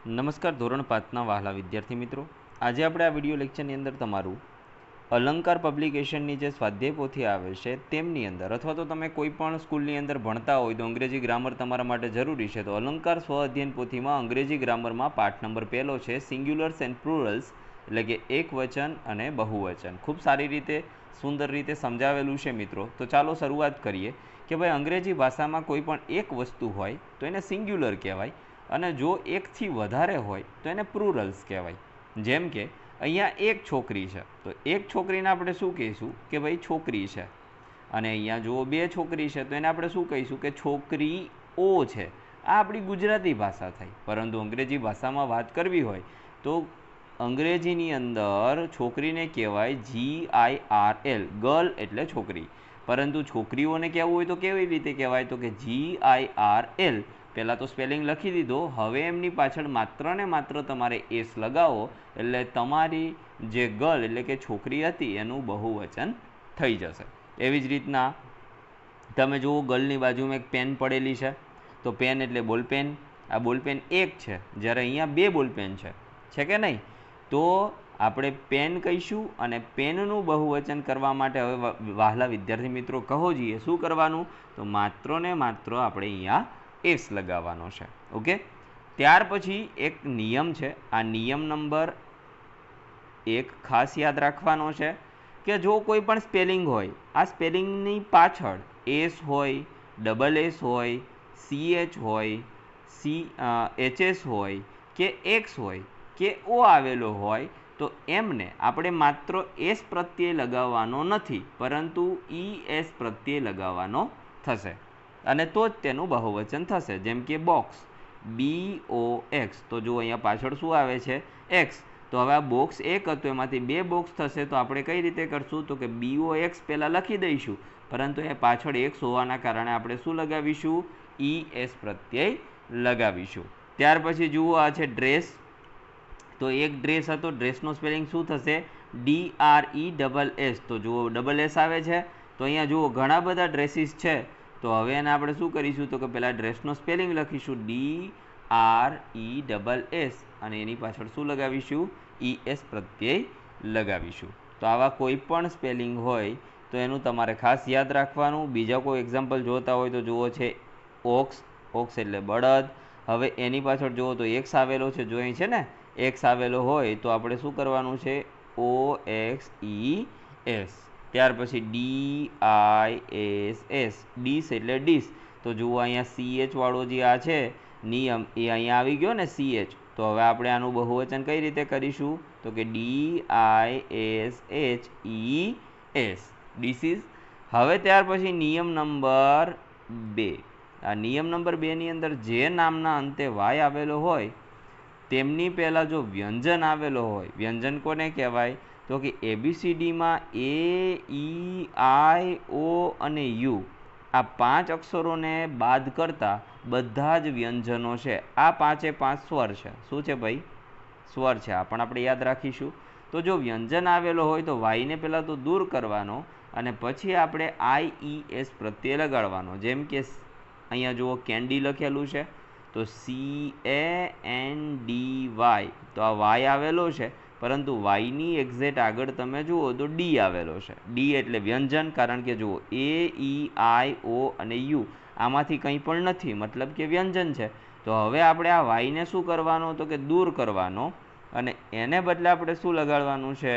નમસ્કાર ધોરણ 5ના વહાલા વિદ્યાર્થી મિત્રો, આજે આપણે આ વિડીયો લેક્ચરની અંદર તમારું અલંકાર પબ્લિકેશનની જે સ્વાધ્યાય પોથી આવે છે તેમની અંદર અથવા તો તમે કોઈ પણ સ્કૂલની અંદર ભણતા હોય તો અંગ્રેજી ગ્રામર તમારા માટે જરૂરી છે. તો અલંકાર સ્વ અધ્યયન પોથીમાં અંગ્રેજી ગ્રામરમાં પાઠ નંબર 1 છે સિંગ્યુલર્સ એન્ડ પ્લુરલ્સ, એટલે કે એક વચન અને બહુવચન. ખૂબ સારી રીતે સુંદર રીતે સમજાવેલું છે મિત્રો. તો ચાલો શરૂઆત કરીએ કે ભાઈ અંગ્રેજી ભાષામાં કોઈ પણ એક વસ્તુ હોય તો એને સિંગ્યુલર કહેવાય અને જો એકથી વધારે હોય તો એને પ્લુરલ્સ કહેવાય. જેમ કે અહીંયા એક છોકરી છે તો એક છોકરીને આપણે શું કહીશું કે ભાઈ છોકરી છે, અને અહીંયા જો બે છોકરી છે તો એને આપણે શું કહીશું કે છોકરીઓ છે. આ આપણી ગુજરાતી ભાષા થઈ, પરંતુ અંગ્રેજી ભાષામાં વાત કરવી હોય તો અંગ્રેજીની અંદર છોકરીને કહેવાય GIRL, ગર્લ એટલે છોકરી. પરંતુ છોકરીઓને કહેવું હોય તો કેવી રીતે કહેવાય તો કે GIRL. પહેલાં તો સ્પેલિંગ લખી દીધો, હવે એમની પાછળ માત્ર ને માત્ર તમારે એસ લગાવો એટલે તમારી જે ગર્લ એટલે કે છોકરી હતી એનું બહુવચન થઈ જશે. એવી જ રીતના તમે જુઓ ગર્લની બાજુમાં એક પેન પડેલી છે તો પેન એટલે બોલપેન. આ બોલપેન એક છે જ્યારે અહીંયા બે બોલપેન છે કે નહીં? તો આપણે પેન કહીશું અને પેનનું બહુવચન કરવા માટે હવે વહાલા વિદ્યાર્થી મિત્રો કહો જોઈએ શું કરવાનું, તો માત્ર ને માત્ર આપણે અહીંયા એસ લગાવવાનો છે. ઓકે, ત્યાર પછી એક નિયમ છે. આ નિયમ નંબર 1 ખાસ યાદ રાખવાનો છે કે જો કોઈ પણ સ્પેલિંગ હોય, આ સ્પેલિંગની પાછળ એસ હોય, ડબલ એસ હોય, CH હોય, HS હોય કે એક્સ હોય કે ઓ આવેલો હોય તો એમને આપણે માત્ર એસ પ્રત્યે લગાવવાનો નથી, પરંતુ ES પ્રત્યે લગાવવાનો થશે અને તો જ તેનું બહુવચન થશે. જેમ કે બોક્સ, BOX. તો જો અહીંયા પાછળ શું આવે છે? એક્સ. તો હવે આ બોક્સ એક હતું એમાંથી બે બોક્સ થશે તો આપણે કઈ રીતે કરશું તો કે BOX પહેલાં લખી દઈશું, પરંતુ એ પાછળ એક્સ હોવાના કારણે આપણે શું લગાવીશું? ES પ્રત્યય લગાવીશું. ત્યાર પછી જુઓ આ છે ડ્રેસ. તો એક ડ્રેસ હતો, ડ્રેસનો સ્પેલિંગ શું થશે? DRESS. તો જુઓ ડબલ એસ આવે છે. તો અહીંયા જુઓ ઘણા બધા ડ્રેસીસ છે તો હવે એને આપણે શું કરીશું તો કે પહેલાં ડ્રેસનો સ્પેલિંગ લખીશું DRESS અને એની પાછળ શું લગાવીશું? ES પ્રત્યય લગાવીશું. તો આવા કોઈ પણ સ્પેલિંગ હોય તો એનું તમારે ખાસ યાદ રાખવાનું. બીજા કોઈ એક્ઝામ્પલ જોતા હોય તો જુઓ છે ઓક્સ. ઓક્સ એટલે બળદ. હવે એની પાછળ જુઓ તો એક્સ આવેલો છે. જો અહીં છે ને એક્સ આવેલો હોય તો આપણે શું કરવાનું છે? OXES. ત્યાર પછી DISS, ડીસ એટલે ડીશ. તો જુઓ અહીંયા CH વાળો જે આ છે નિયમ એ અહીંયા આવી ગયો ને CH. તો હવે આપણે આનું બહુવચન કઈ રીતે કરીશું તો કે DISHES, ડીસીસ. હવે ત્યાર પછી નિયમ નંબર 2. આ નિયમ નંબર 2 ની અંદર જે નામના અંતે વાય આવેલો હોય તેમની પહેલાં જો વ્યંજન આવેલો હોય, વ્યંજન કોને કહેવાય તો કે ABCDમાં AEIO અને U આ 5 અક્ષરોને બાદ કરતા બધા જ વ્યંજનો છે. આ 5 સ્વર છે. શું છે ભાઈ? સ્વર છે. આ પણ આપણે યાદ રાખીશું. તો જો વ્યંજન આવેલો હોય તો વાયને પહેલાં તો દૂર કરવાનો અને પછી આપણે IES પ્રત્યે લગાડવાનો. જેમ કે અહીંયા જુઓ કેન્ડી લખેલું છે તો CANDY. તો આ વાય આવેલો છે પરંતુ વાયની એક્ઝેક્ટ આગળ તમે જુઓ તો ડી આવેલો છે. ડી એટલે વ્યંજન, કારણ કે જુઓ AEIO અને U આમાંથી કંઈ પણ નથી, મતલબ કે વ્યંજન છે. તો હવે આપણે આ વાયને શું કરવાનો તો કે દૂર કરવાનો અને એને બદલે આપણે શું લગાડવાનું છે?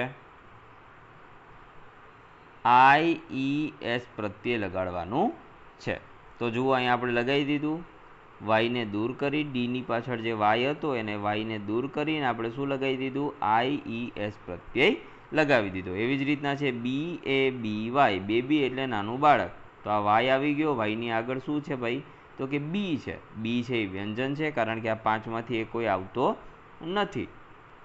IES પ્રત્યે લગાડવાનું છે. તો જુઓ અહીંયા આપણે લગાવી દીધું. વાયને દૂર કરી, ડીની પાછળ જે વાય હતો એને વાયને દૂર કરીને આપણે શું લગાવી દીધું? IES પ્રત્યય લગાવી દીધો. એવી જ રીતના છે BABY, બેબી એટલે નાનું બાળક. તો આ વાય આવી ગયો. વાયની આગળ શું છે ભાઈ તો કે બી છે. બી છે એ વ્યંજન છે, કારણ કે આ 5 માંથી એક કોઈ આવતો નથી.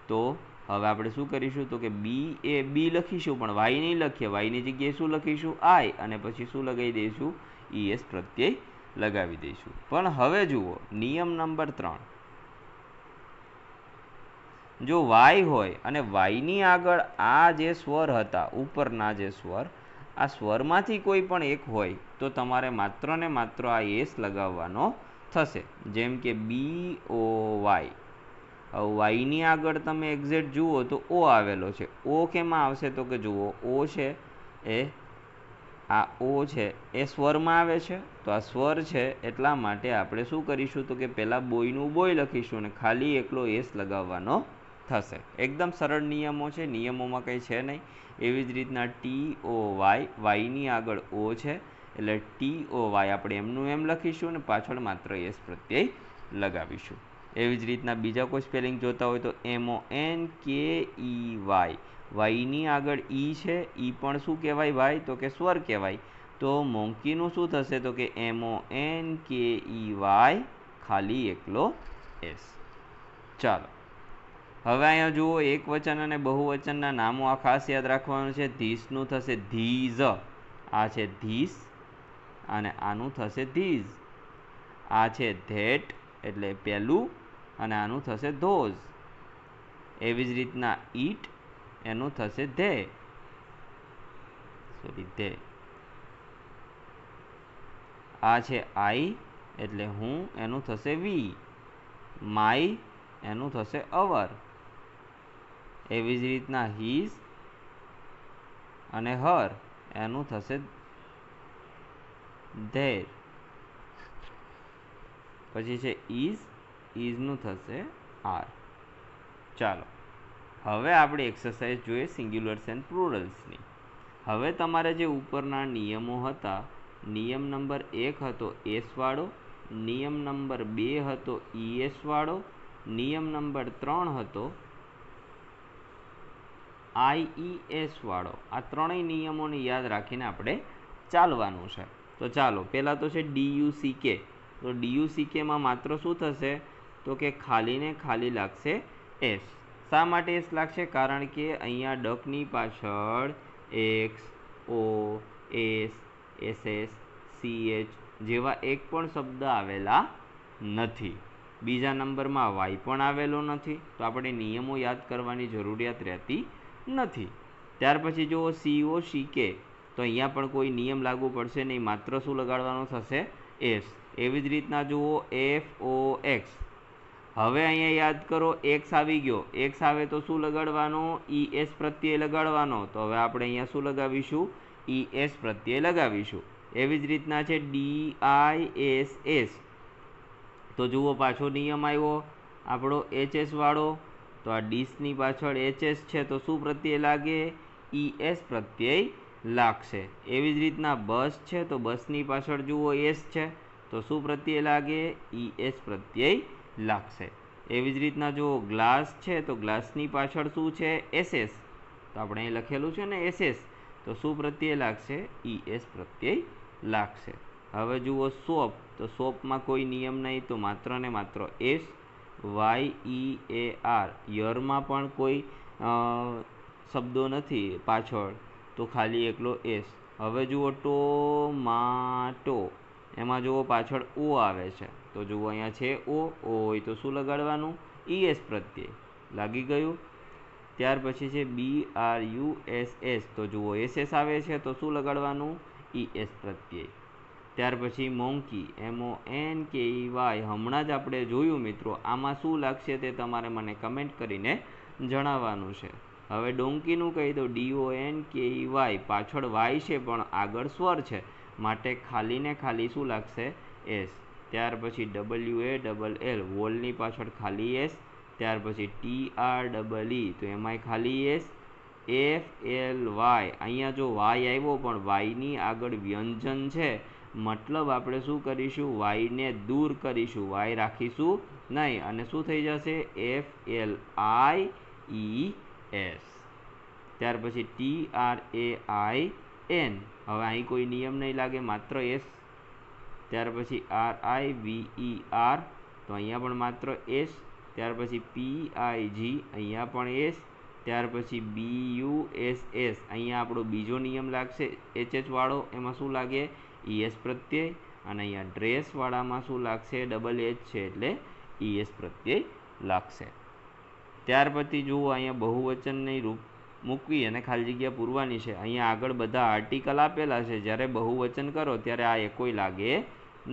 તો હવે આપણે શું કરીશું તો કે BAB લખીશું, પણ વાય નહીં લખીએ. વાયની જગ્યાએ શું લખીશું? I, અને પછી શું લગાવી દઈશું? ES પ્રત્યય લગાવી દઈશું. પણ હવે જુઓ નિયમ નંબર 3. જો વાય હોય અને વાયની આગળ આ જે સ્વર હતા ઉપરના જે સ્વર, આ સ્વરમાંથી કોઈ પણ એક હોય તો તમારે માત્ર ને માત્ર આ એસ લગાવવાનો થશે. જેમ કે BOY. વાયની આગળ તમે એક્ઝેક્ટ જુઓ તો ઓ આવેલો છે. ઓ કેમાં આવશે તો કે જુઓ ઓ છે એ આ ઓ છે એ સ્વરમાં આવે છે, તો આ સ્વર છે એટલા માટે આપણે શું કરીશું તો કે પહેલાં બોયનું બોય લખીશું અને ખાલી એકલો એસ લગાવવાનો થશે. એકદમ સરળ નિયમો છે, નિયમોમાં કંઈ છે નહીં. એવી જ રીતના TOY, વાયની આગળ ઓ છે એટલે TOY આપણે એમનું એમ લખીશું અને પાછળ માત્ર એસ પ્રત્યય લગાવીશું. એવી જ રીતના બીજા કોઈ સ્પેલિંગ જોતા હોય તો MONKEY, વાયની આગળ ઈ છે, ઈ પણ શું કહેવાય ભાઈ તો કે સ્વર કહેવાય. તો મોંકીનું શું થશે તો કે MONKEY, ખાલી એકલો એસ. ચાલો હવે અહીંયા જુઓ એક વચન અને બહુવચનના નામો આ ખાસ યાદ રાખવાનું છે. ધીસનું થશે ધીઝ, આ છે ધીસ અને આનું થશે ધીઝ. આ છે ધેટ એટલે પહેલું અને આનું થશે ધોઝ. એવી જ રીતના ઈટ એનું થશે ધે, ધે. આ છે આઈ એટલે હું એનું થશે વી. માય એનું થશે અવર. એવી જ રીતના હીઝ અને હર એનું થશે ધેર. પછી છે ઇઝ, ઇઝનું થશે આર. ચાલો હવે આપણે એક્સરસાઇઝ જોઈએ સિંગ્યુલર્સ એન્ડ પ્લુરલ્સની. હવે તમારે જે ઉપરના નિયમો હતા, નિયમ નંબર 1 હતો એસ વાળો, નિયમ નંબર 2 હતો ES વાળો, નિયમ નંબર 3 હતો IES વાળો. આ ત્રણેય નિયમોને યાદ રાખીને આપણે ચાલવાનું છે. તો ચાલો પહેલાં તો છે DUCK. તો DUCKમાં માત્ર શું થશે તો કે ખાલીને ખાલી લાગશે એસ. શા માટે એસ લાગશે? કારણ કે અહીંયા ડકની પાછળ એક્સ, ઓ, એસ, SS, CH જેવા એક પણ શબ્દ આવેલા નથી. બીજા નંબરમાં વાય પણ આવેલો નથી, તો આપણે નિયમો યાદ કરવાની જરૂરિયાત રહેતી નથી. ત્યાર પછી જુઓ COCK, તો અહીંયા પણ કોઈ નિયમ લાગુ પડશે નહીં, માત્ર શું લગાડવાનું થશે એસ. એવી જ રીતના જુઓ FOX. હવે અહીંયા યાદ કરો એક્સ આવી ગયો, એક્સ આવે તો શું લગાડવાનો ES પ્રત્યય લગાડવાનો. તો હવે આપણે અહીંયા શું લગાવીશું ES પ્રત્યય લગાવીશું. એવી જ રીતના છે DISS. તો જુઓ પાછો નિયમ આવ્યો આપણો HS વાળો. તો આ ડીસની પાછળ HS છે તો શું પ્રત્યય લાગે ES પ્રત્યય લાગશે. એવી જ રીતના બસ છે તો બસની પાછળ જુઓ એસ છે તો શું પ્રત્યય લાગે ES પ્રત્યય લાગશે. એવી જ રીતના જુઓ ગ્લાસ છે તો ગ્લાસની પાછળ શું છે SS, તો આપણે અહીં લખેલું છે ને SS, તો શું પ્રત્યય લાગશે ES પ્રત્યય લાગશે. હવે જુઓ સોપ, તો સોપમાં કોઈ નિયમ નહીં તો માત્ર ને માત્ર એસ. YEAR, યરમાં પણ કોઈ શબ્દો નથી પાછળ તો ખાલી એકલો એસ. હવે જુઓ ટોમાટો, એમાં જુઓ પાછળ ઓ આવે છે તો જુઓ અહીંયા છે ઓ હોય તો શું લગાડવાનું ES પ્રત્યય લાગી ગયું. ત્યાર પછી છે BRUSS, તો જુઓ SS આવે છે તો શું લગાડવાનું ES પ્રત્યય. ત્યાર પછી મોંકી MONKEY, હમણાં જ આપણે જોયું મિત્રો, આમાં શું લાગશે તે તમારે મને કમેન્ટ કરીને જણાવવાનું છે. હવે ડોંકીનું કહી દો DONKEY, પાછળ વાય છે પણ આગળ સ્વર છે માટે ખાલીને ખાલી શું લાગશે એસ. ત્યાર પછી WALL, વોલની પાછળ ખાલી એસ. ત્યાર પછી TREE, તો એમાંય ખાલી એસ. FLY, અહીંયા જો વાય આવ્યો પણ વાયની આગળ વ્યંજન છે મતલબ આપણે શું કરીશું વાયને દૂર કરીશું, વાય રાખીશું નહીં અને શું થઈ જશે FLIES. ત્યાર પછી TRAIN, હવે અહીં કોઈ નિયમ નહીં લાગે માત્ર એસ. ત્યાર પછી RIVER, તો અહીંયા પણ માત્ર એસ. ત્યાર પછી PIG, અહીંયા પણ એસ. ત્યાર પછી BUSS, અહીંયા આપણો બીજો નિયમ લાગશે HS વાળો, એમાં શું લાગે ES પ્રત્યય. અને અહીંયા ડ્રેસવાળામાં શું લાગશે ડબલ H છે એટલે ES પ્રત્યય લાગશે. ત્યાર પછી જુઓ અહીંયા બહુવચનની રૂપ મૂકવી અને ખાલી જગ્યા પૂરવાની છે. અહીંયા આગળ બધા આર્ટિકલ આપેલા છે, જ્યારે બહુવચન કરો ત્યારે આ એકોય લાગે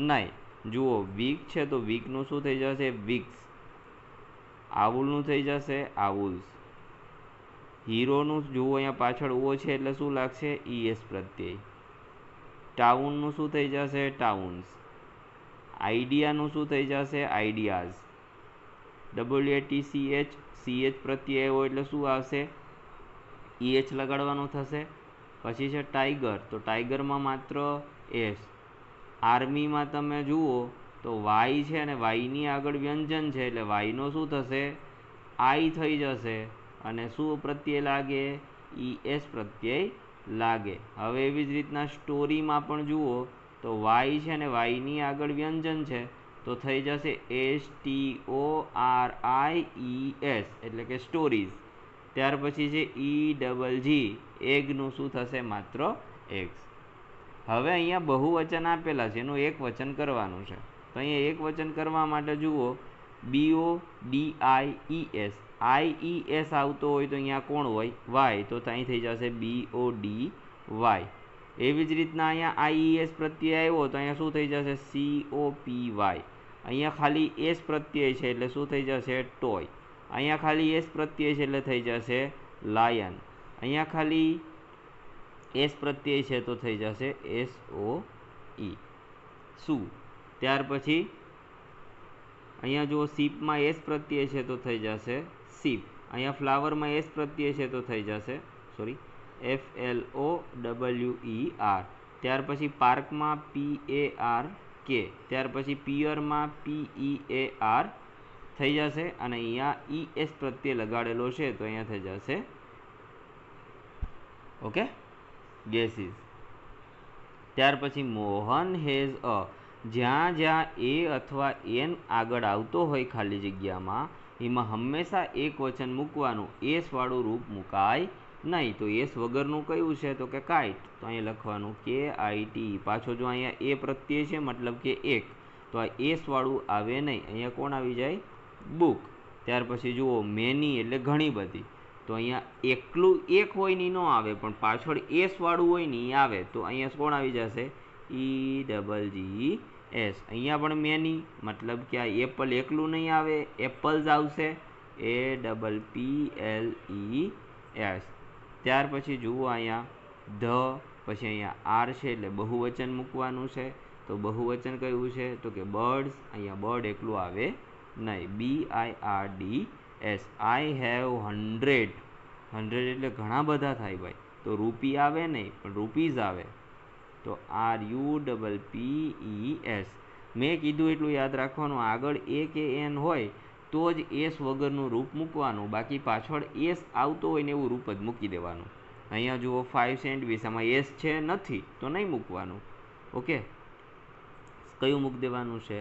નહીં. જુઓ વીક છે તો વીકનું શું થઈ જશે વિક્સ. આવુલનું થઈ જશે આવુલ્સ. હીરોનું જુઓ અહીંયા પાછળ ઓ છે એટલે શું લાગશે? ES પ્રત્યય. ટાઉનનું શું થઈ જશે? ટાઉન્સ. આઈડિયાનું શું થઈ જશે? આઈડિયાઝ. WATCH પ્રત્યય હોય એટલે શું આવશે? EH લગાડવાનો થશે. પછી છે ટાઈગર, તો ટાઈગરમાં માત્ર S. આર્મીમાં તમે જુઓ તો વાય છે અને વાયની આગળ વ્યંજન છે એટલે વાયનો શું થશે? આઈ થઈ જશે. અને શું પ્રત્યય લાગે? ES પ્રત્યય લાગે. હવે એવી જ રીતના સ્ટોરીમાં પણ જુઓ તો વાય છે અને વાયની આગળ વ્યંજન છે તો થઈ જશે STORIES એટલે કે સ્ટોરીઝ. ત્યાર પછી છે EGG, એગનું શું થશે? માત્ર એગ્સ. હવે અહીંયા બહુવચન આપેલા છે, એનું એક વચન કરવાનું છે. તો અહીંયા એક વચન કરવા માટે જુઓ BODIES. IES આવતો હોય તો અહીંયા કોણ હોય? વાય. તો અહીં થઈ જશે BODY. એવી જ રીતના અહીંયા IES પ્રત્યય આવ્યો તો અહીંયા શું થઈ જશે? COPY. અહીંયા ખાલી S પ્રત્યય છે એટલે શું થઈ જશે? ટોય. અહીંયા ખાલી S પ્રત્યય છે એટલે થઈ જશે લાયન. અહીંયા ખાલી S પ્રત્યય છે તો થઈ જશે SOE, શું. ત્યાર પછી અહીંયા જો શીપમાં S પ્રત્યય છે તો થઈ જશે શીપ. અહીંયા ફ્લાવરમાં S પ્રત્યય છે તો થઈ જશે FLOWER. ત્યાર પછી પાર્કમાં PARK. ત્યાર પછી પિયરમાં PEAR થઈ જશે અને અહીંયા ES પ્રત્યય લગાડેલો છે તો અહીંયા થઈ જશે ઓકે ગેસીસ. ત્યાર પછી મોહન હેઝ અ. જ્યાં જ્યાં એ અથવા એન આગળ આવતો હોય ખાલી જગ્યામાં એમાં હંમેશા એક વચન મૂકવાનું. એસ વાળું રૂપ મુકાય નહીં. તો એસ વગરનું કયું છે? તો કે કાઇટ. તો અહીંયા લખવાનું KIT. પાછો જો અહીંયા એ પ્રત્યય છે મતલબ કે એક, તો આ એસ વાળું આવે નહીં. અહીંયા કોણ આવી જાય? બુક. ત્યાર પછી જુઓ મેની એટલે ઘણી બધી. તો અહીંયા એકલું એક હોય ની ન આવે પણ પાછળ એસ વાળું હોય ને એ આવે. તો અહીંયા કોણ આવી જશે? EGGS. અહીંયા પણ મેની મતલબ કે આ એપલ એકલું નહીં આવે, એપલ્સ આવશે APPLES. ત્યાર પછી જુઓ અહીંયા ધ, પછી અહીંયા આર છે એટલે બહુવચન મૂકવાનું છે. તો બહુવચન કયું છે? તો કે બર્ડ્સ. અહીંયા બર્ડ એકલું આવે નહીં, BIRDS. I have 100. 100 એટલે ઘણા બધા થાય ભાઈ. તો રૂપી આવે નહીં પણ રૂપીઝ આવે. તો RUPPES. મેં કીધું એટલું યાદ રાખવાનું. આગળ એ કે એન હોય તો જ એસ વગરનું રૂપ મૂકવાનું. બાકી પાછળ એસ આવતો હોય ને એવું રૂપ જ મૂકી દેવાનું. અહીંયા જુઓ 5 સેન્ડવીચ, આમાં એસ છે નથી તો નહીં મૂકવાનું. ઓકે, કયું મૂકી દેવાનું છે?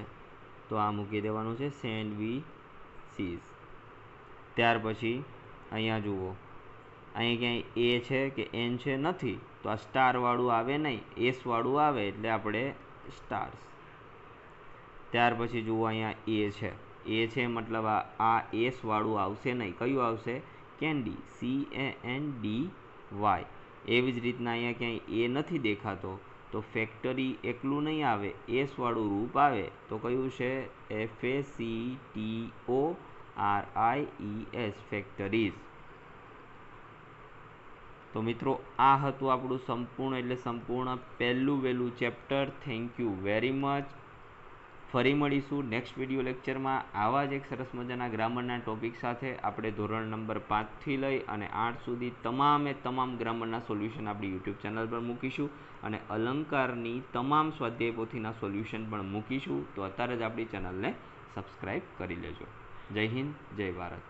તો આ મૂકી દેવાનું છે સેન્ડવીચીસ. ત્યાર પછી અહીંયા જુઓ અહીં ક્યાંય એ છે કે એન છે નથી તો આ સ્ટાર વાળું આવે નહીં, એસ વાળું આવે એટલે આપણે સ્ટાર્સ. ત્યાર પછી જુઓ અહીંયા એ છે. એ છે મતલબ આ એસ વાળું આવશે નહીં. કયું આવશે? કેન્ડી. CANDY. એવી જ રીતના અહીંયા ક્યાંય એ નથી દેખાતો તો ફેક્ટરી એકલું નહીં આવે, એસ વાળું રૂપ આવે. તો કયું છે? FACTORIES. ફેક્ટરીઝ. તો મિત્રો આ હતું આપણું સંપૂર્ણ એટલે સંપૂર્ણ પહેલું વહેલું chapter. Thank you very much. ફરી મળીશું નેક્સ્ટ વિડીયો લેક્ચરમાં આવા જ એક સરસ મજાના ગ્રામરના ટોપિક સાથે. આપણે ધોરણ નંબર 5 થી લઈ અને 8 સુધી તમામ ગ્રામરના સોલ્યુશન આપણી યુટ્યુબ ચેનલ પર મૂકીશું અને અલંકારની તમામ સ્વાધ્યાય પોથીના સોલ્યુશન પણ મૂકીશું. તો અત્યારે જ આપણી ચેનલને સબસ્ક્રાઈબ કરી લેજો. જય હિન્દ, જય ભારત.